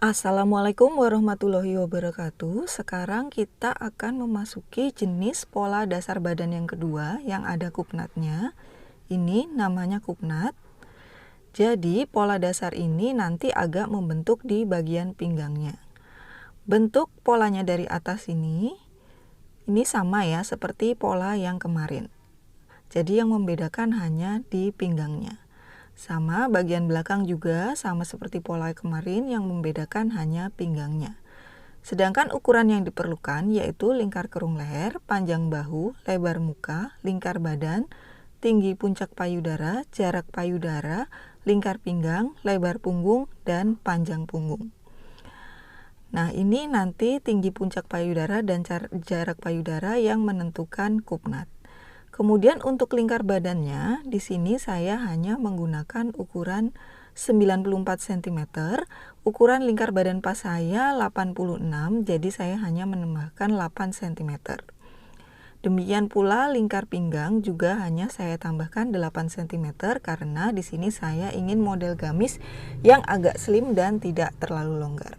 Assalamualaikum warahmatullahi wabarakatuh. Sekarang kita akan memasuki jenis pola dasar badan yang kedua yang ada kupnatnya. Ini namanya kupnat. Jadi pola dasar ini nanti agak membentuk di bagian pinggangnya. Bentuk polanya dari atas ini sama ya seperti pola yang kemarin. Jadi yang membedakan hanya di pinggangnya. Sama bagian belakang juga sama seperti pola kemarin, yang membedakan hanya pinggangnya. Sedangkan ukuran yang diperlukan yaitu lingkar kerung leher, panjang bahu, lebar muka, lingkar badan, tinggi puncak payudara, jarak payudara, lingkar pinggang, lebar punggung, dan panjang punggung. Nah, ini nanti tinggi puncak payudara dan jarak payudara yang menentukan kupnat. Kemudian untuk lingkar badannya, di sini saya hanya menggunakan ukuran 94 cm. Ukuran lingkar badan pas saya 86, jadi saya hanya menambahkan 8 cm. Demikian pula lingkar pinggang juga hanya saya tambahkan 8 cm karena di sini saya ingin model gamis yang agak slim dan tidak terlalu longgar.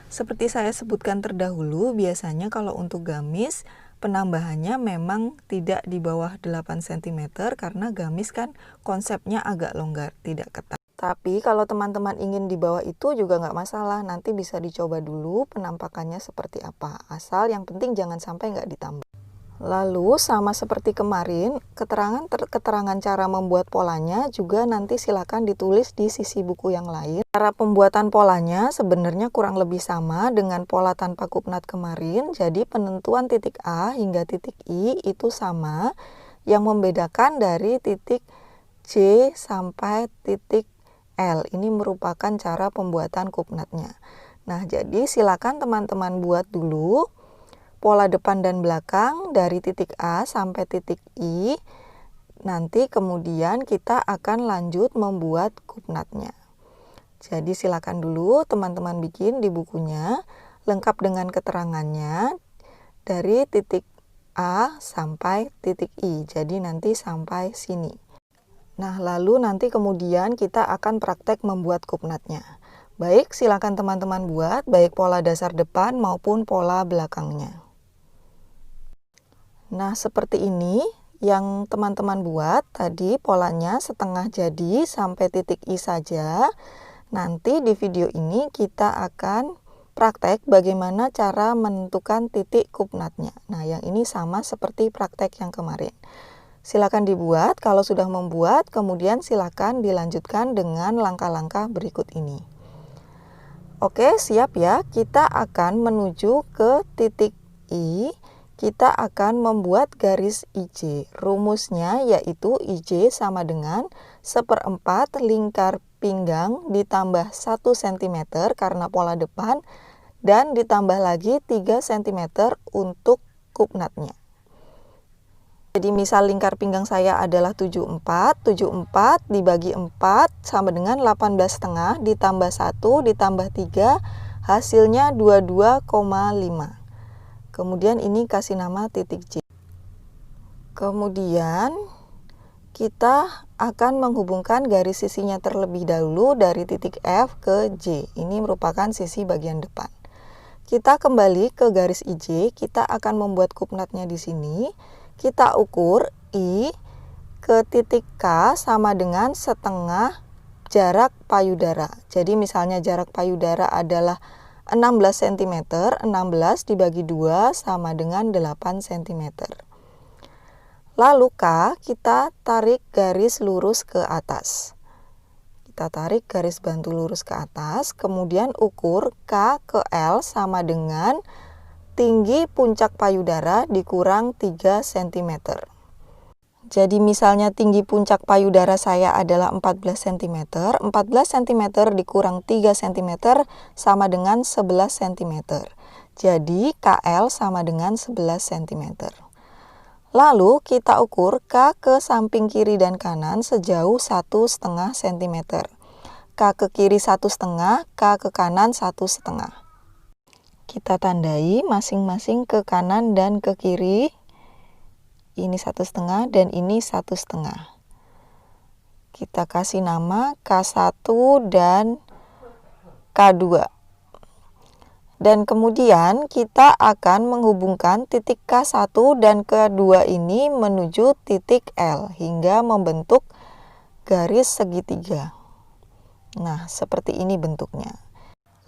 Seperti saya sebutkan terdahulu, biasanya kalau untuk gamis penambahannya memang tidak di bawah 8 cm karena gamis kan konsepnya agak longgar, tidak ketat. Tapi kalau teman-teman ingin di bawah itu juga nggak masalah, nanti bisa dicoba dulu penampakannya seperti apa. Asal yang penting jangan sampai nggak ditambah. Lalu sama seperti kemarin, keterangan cara membuat polanya juga nanti silakan ditulis di sisi buku yang lain. Cara pembuatan polanya sebenarnya kurang lebih sama dengan pola tanpa kupnat kemarin, jadi penentuan titik A hingga titik I itu sama. Yang membedakan dari titik J sampai titik L, ini merupakan cara pembuatan kupnatnya. Nah, jadi silakan teman-teman buat dulu pola depan dan belakang dari titik A sampai titik I. Nanti kemudian kita akan lanjut membuat kupnatnya. Jadi silakan dulu teman-teman bikin di bukunya lengkap dengan keterangannya dari titik A sampai titik I. Jadi nanti sampai sini. Nah, lalu nanti kemudian kita akan praktek membuat kupnatnya. Baik, silakan teman-teman buat baik pola dasar depan maupun pola belakangnya. Nah, seperti ini yang teman-teman buat tadi polanya setengah jadi sampai titik I saja. Nanti di video ini kita akan praktek bagaimana cara menentukan titik kupnatnya. Nah, yang ini sama seperti praktek yang kemarin. Silakan dibuat, kalau sudah membuat kemudian silakan dilanjutkan dengan langkah-langkah berikut ini. Oke, siap ya, kita akan menuju ke titik I. Kita akan membuat garis IJ. Rumusnya yaitu IJ sama dengan 1/4 lingkar pinggang ditambah 1 cm karena pola depan dan ditambah lagi 3 cm untuk kupnatnya. Jadi misal lingkar pinggang saya adalah 74 dibagi 4 sama dengan 18,5 ditambah 1 ditambah 3 hasilnya 22,5. Kemudian ini kasih nama titik J. Kemudian kita akan menghubungkan garis sisinya terlebih dahulu dari titik F ke J. Ini merupakan sisi bagian depan. Kita kembali ke garis IJ, kita akan membuat kupnatnya di sini. Kita ukur I ke titik K sama dengan setengah jarak payudara. Jadi misalnya jarak payudara adalah 16 cm, 16 dibagi 2 sama dengan 8 cm. Lalu K, kita tarik garis lurus ke atas. Kita tarik garis bantu lurus ke atas, kemudian ukur K ke L sama dengan tinggi puncak payudara dikurang 3 cm. Jadi misalnya tinggi puncak payudara saya adalah 14 cm. 14 cm dikurang 3 cm sama dengan 11 cm. Jadi KL sama dengan 11 cm. Lalu kita ukur K ke samping kiri dan kanan sejauh 1,5 cm. K ke kiri 1,5, K ke kanan 1,5. Kita tandai masing-masing ke kanan dan ke kiri. Ini 1,5 dan ini 1,5. Kita kasih nama K1 dan K2. Dan kemudian kita akan menghubungkan titik K1 dan K2 ini menuju titik L hingga membentuk garis segitiga. Nah, seperti ini bentuknya.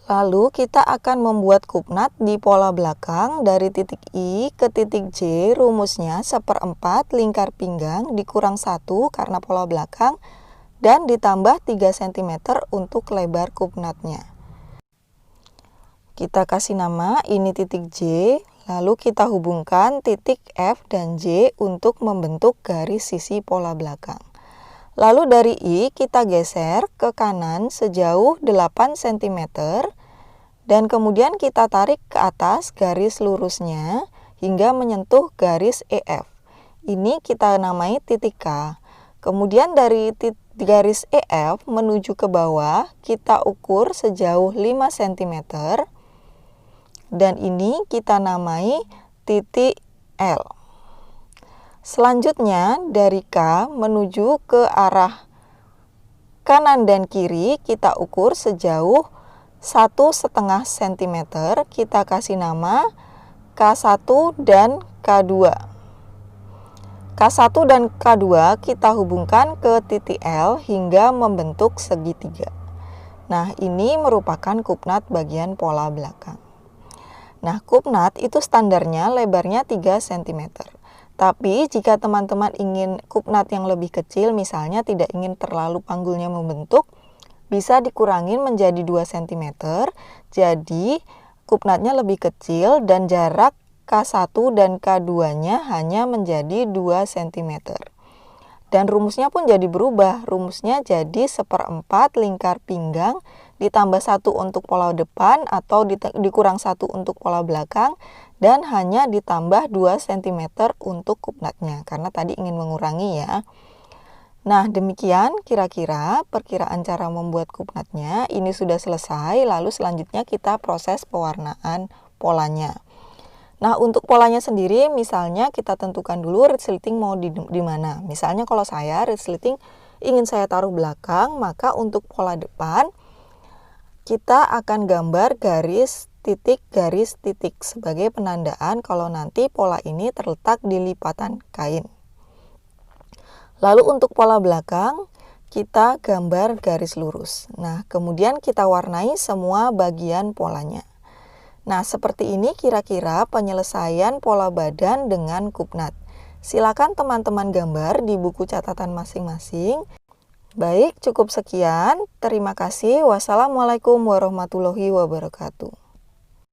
Lalu kita akan membuat kupnat di pola belakang dari titik I ke titik J. Rumusnya 1/4 lingkar pinggang dikurang 1 karena pola belakang dan ditambah 3 cm untuk lebar kupnatnya. Kita kasih nama, ini titik J, lalu kita hubungkan titik F dan J untuk membentuk garis sisi pola belakang. Lalu dari I kita geser ke kanan sejauh 8 cm dan kemudian kita tarik ke atas garis lurusnya hingga menyentuh garis EF. Ini kita namai titik K. Kemudian dari garis EF menuju ke bawah kita ukur sejauh 5 cm. Dan ini kita namai titik L. Selanjutnya dari K menuju ke arah kanan dan kiri kita ukur sejauh 1,5 cm. Kita kasih nama K1 dan K2. K1 dan K2 kita hubungkan ke titik L hingga membentuk segitiga. Nah, ini merupakan kupnat bagian pola belakang. Nah, kupnat itu standarnya lebarnya 3 cm. Tapi jika teman-teman ingin kupnat yang lebih kecil, misalnya tidak ingin terlalu panggulnya membentuk, bisa dikurangin menjadi 2 cm. Jadi kupnatnya lebih kecil dan jarak K1 dan K2-nya hanya menjadi 2 cm. Dan rumusnya pun jadi berubah. Rumusnya jadi 1/4 lingkar pinggang ditambah 1 untuk pola depan atau dikurang 1 untuk pola belakang dan hanya ditambah 2 cm untuk kupnatnya karena tadi ingin mengurangi ya. Nah, demikian kira-kira perkiraan cara membuat kupnatnya. Ini sudah selesai, lalu selanjutnya kita proses pewarnaan polanya. Nah, untuk polanya sendiri misalnya kita tentukan dulu resleting mau di mana. Misalnya kalau saya resleting ingin saya taruh belakang, maka untuk pola depan kita akan gambar garis titik sebagai penandaan kalau nanti pola ini terletak di lipatan kain. Lalu untuk pola belakang kita gambar garis lurus. Nah, kemudian kita warnai semua bagian polanya. Nah, seperti ini kira-kira penyelesaian pola badan dengan kupnat. Silakan teman-teman gambar di buku catatan masing-masing. Baik, cukup sekian. Terima kasih. Wassalamualaikum warahmatullahi wabarakatuh.